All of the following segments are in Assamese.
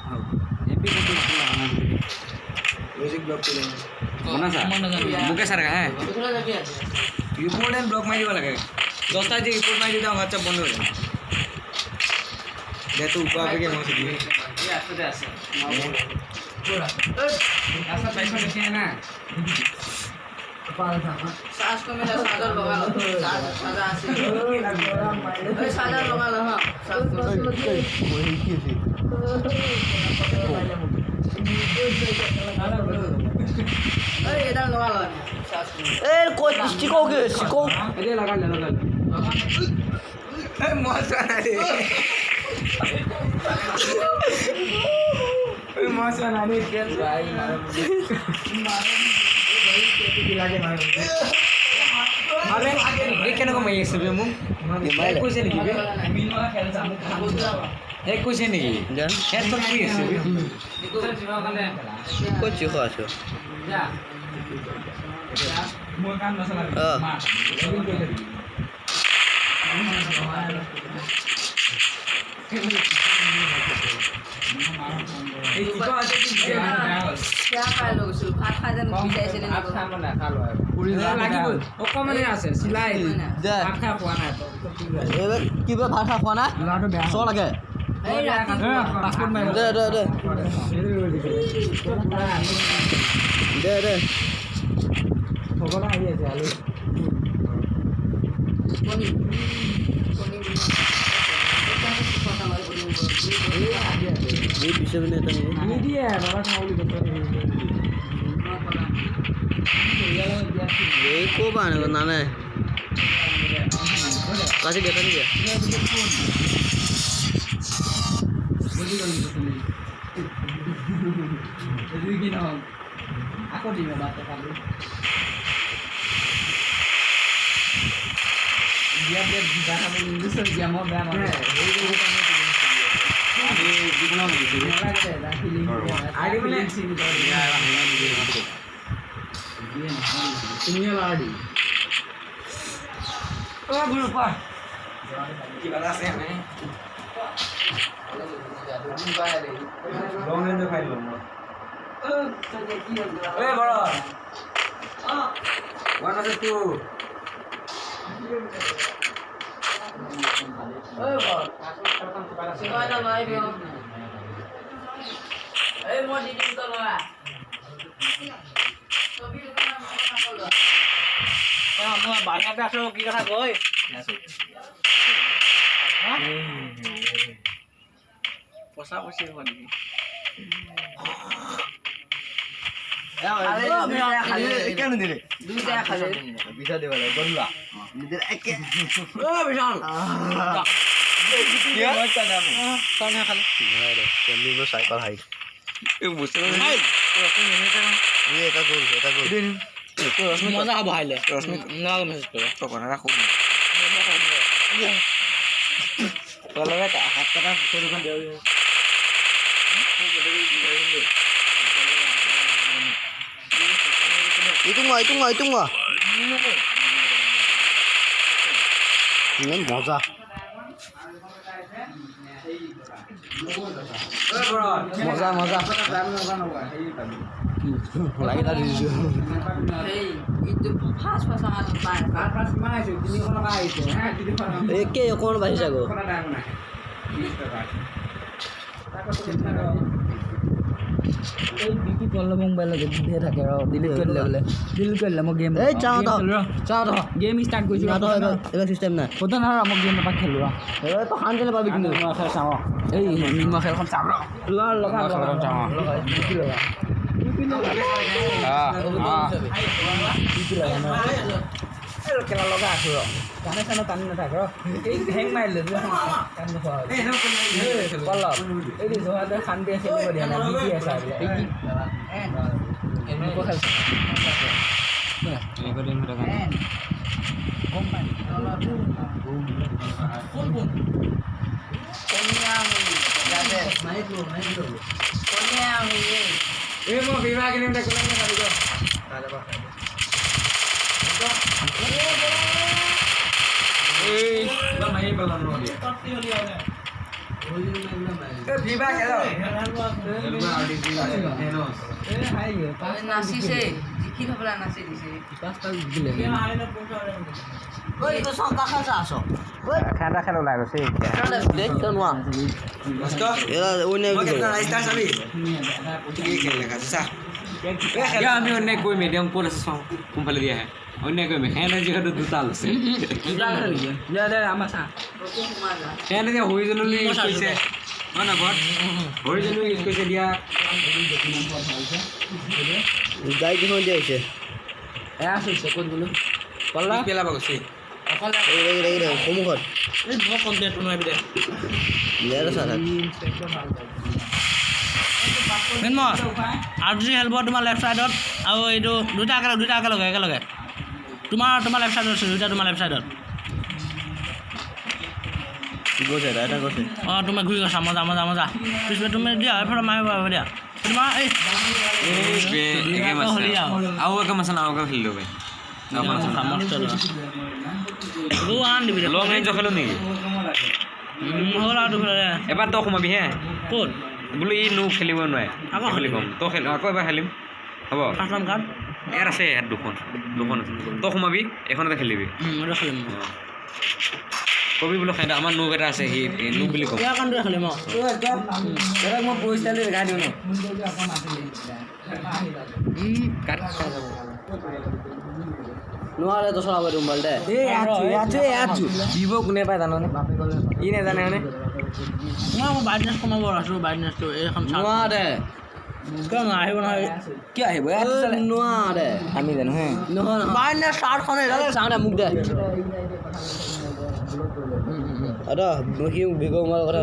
एमपी को तो म्यूजिक ब्लॉक के लिए बना सा मुके सर का है रिपोर्ट एंड ब्लॉक मार दिबा লাগে 10টা যে রিপোর্ট মারি দিও WhatsApp বন্ধ হয়ে যাবে দে তো উপা আগে মো সিদি এই আসতে আছে পুরা আচ্ছা पैसा দেখি না सास को मेरा सागर लगा लो सागर आसे ए सागर लगा लो हां सास को वही की थी ए इधर लगा लो सास को ए कोई सिकोगे सिको ये लगा ले ए मौसा ना रे ए मौसा ना रे क्या भाई मारो अरे ये क्या ना मैं सब मुंह ये कुछ नहीं की ये कुछ नहीं की जान ये तो नहीं है सब कुछ हो आछो मोर काम मसाला क्या खाय लोग सुल भात खा जन बिचाइसे ने भात खा मना खा लो पुरी লাগিব ও কমনে আছে সিলাই ভাত খা খোৱা নাই এবাৰ কিবা ভাত খা খোৱা নাই লাটো বেয়া চ লাগে এই পাসপোৰ্ট মাই দে ভগৱান আহি আছে আলু কোনি ये पीछे में नहीं था ये दिया है बाबा खाओली करते ये को बाने बनाना है कैसे देखा नहीं गया ये ना aku di mana kali dia di sana menunggu dia mau berapa आगे दिखना नहीं आगे बोले दुनिया लाड़ी ओ गुरु पा की बता से हमें लॉन्ग रेंज फाइल लो ए बड़ा 102 ओए बड़ सिवाना लाइव हो ए मोदी जी तो लगा सभी लोग ना बोल ए हम बाहर पे आसो की कथा कय हां पोसा पोसी बनी আরে খালি কেন দিলে দুই টাকা খালি বিশা দেবা লাগে বললা নিজের একে ও বিশাল क्या मजा ना कौन है खाली अरे कैमरे में साइकिल हाई ये मुझसे नहीं ये का गोल तो रश्मि मजा आ भाई ले रश्मि ना मैसेज करो तो बना रखो kalau का हाथ का शुरू कर दे itu nggak ini mजा मजा लाइन आ रही है itu pas pasangan pas mana sih ini kalau kayak itu एके कौन भाई जागो এই বিকি পল্ল মোবাইল দিয়ে থাকে আর ডিলিট করলে মো গেম এই চাও তো গেম স্টার্ট কৰিছো না তো এবা সিস্টেম না কত না আমক গেম পা খেলু এবা তো খান দিলে পাবি কিন্তু খেল চাও এই নিমা খেলখন চাও লগা চাও কি লগা খেলা লগা আছো কানে কানে টানি নাথাক এই হেং মাৰিলে কান দেখো পল্লব এই জহাতে শান্তি খেলিব দিয়া না বিকি আছে এই কি এনেকো খেল এই করে মেরা গান কম পানি কোন কন্যা হই যাবে মাইক্রো কন্যা হই ए मो विवाह के लिए देखो ना गाड़ी को आजा बा ए बा मैं बलन रो दिया कत्ती हो लिया ने নাচিছে জিকি খাবলৈ নাচি দিছে খানা খেল ওলাই গৈছে আমি অন্য কৈ মেডিয়াম ক'ত আছে চাওঁ কোনফালে দিয়া আহে অন্য কৈ মেখেনে যিহেতু দুটা আছে সেনে যে হৰিজনো ইউজ কৰিছে হয় না ঘৰত হৰিজনো ইউজ কৰিছে দিয়া গাই কিখন দিয়া হৈছে এয়া আছে ক'ত বোলো পল্লা পেলাব গৈছে সন্মুখত আৰ্জি খেলিব তোমাৰ লেফ্ট ছাইডত আৰু এইটো দুটা একেলগে তোমাৰ লেফ্ট ছাইডত আছে দুটা তোমাৰ লেফ্ট ছাইডত অঁ তুমি ঘূৰি গৈছা মজা পিছতে তুমি দিয়া এইফালে মাৰিব পাৰিব দিয়া তোমাৰ এই আৰু একে মাছ আৰু একে খেলিলোঁ লং ৰেঞ্জ খেলোঁ নেকি হ'ল আৰু দুফালে এবাৰ তই সোমাবি হে ক'ত বোলো ই নো খেলিব নোৱাৰে আকৌ খেলি কম তই খেল আকৌ এবাৰ খেলিম হ'ব ফাৰ্ষ্ট কাৰ্ড ইয়াত আছে ইয়াত দুখন আছে তই সোমাবি এখনতে খেলিবি এইটো খেলিম কবি বোলো খাই আমাৰ নোক এটা আছে সি নোক বুলি ক'ম ইয়াৰ কাৰণটোৱে খেলিম অঁ মই পৰিষ্কাৰলৈ দেখাই দিওঁ ন নোৱাৰে তো চলাব মোবাইল দে দিব কোনে পায় জাননে ই নাজানে মানে মই ব্ৰাইটনেছ কমাব আছোঁ ব্ৰাইটনেছটো এইখন নোৱাৰে কিয় নোৱাৰিব নহয় কি আহিব নোৱাৰে আমি জানো হে নহয় ব্ৰাইটনেছ চাৰ্টখনে চাওঁ দে মোক দে সি ভিগো মাৰ কথা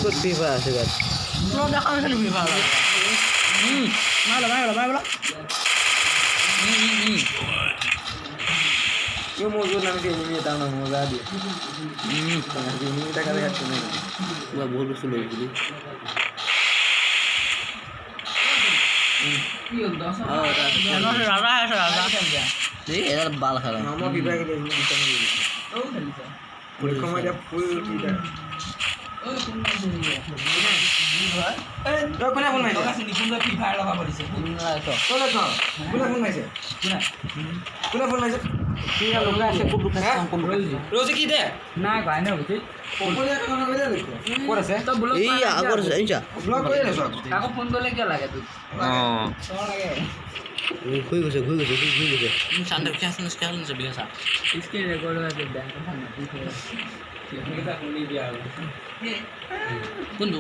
ক'ত ফিফা আছে গাত দেখা নাছিলো ফিফা মাৰিলা মোৰ য'ত নামিছে এনিমি এটা মজা দিয়ে বহুত বস্তু লৈ বুলি ৰাজা আছে ৰাজা এই এডাল বাল খেলা মই বিবাহ পৰীক্ষা এতিয়া ফুল কোনে ফোন মাৰিছে ৰজি কি দে নাই গাই নাই ক'ত আছে এই আগত আছে আনিছা ব্লক কৰি আছো আকৌ ফোন কৰিলে কিয় লাগে তোক অঁ ঘূৰি গৈছে চান্দে খেলিছে বিঘা স্ক্ৰীন ৰেকৰ্ড হৈ আছে বেংক কোনটো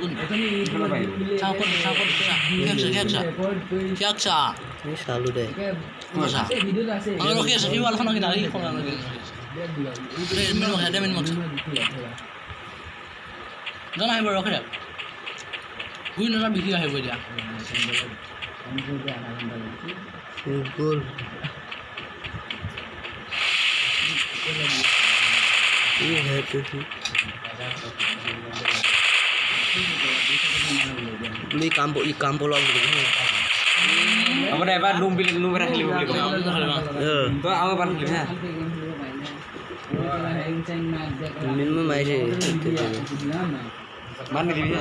চালো দে ৰখি আছে সি ৱালখন ৰখি জন আহিব ৰখি দে ঘূৰি নাযাওঁ বিক্ৰী আহিব এতিয়া গ'ল ই কাম পলক হ'ব দে এবাৰ লুম এটা খেলিব বুলি ক'ম তই আৰু এবাৰ খেলিবি হা মিনিমাম মাৰিছে মান নিদিবি হা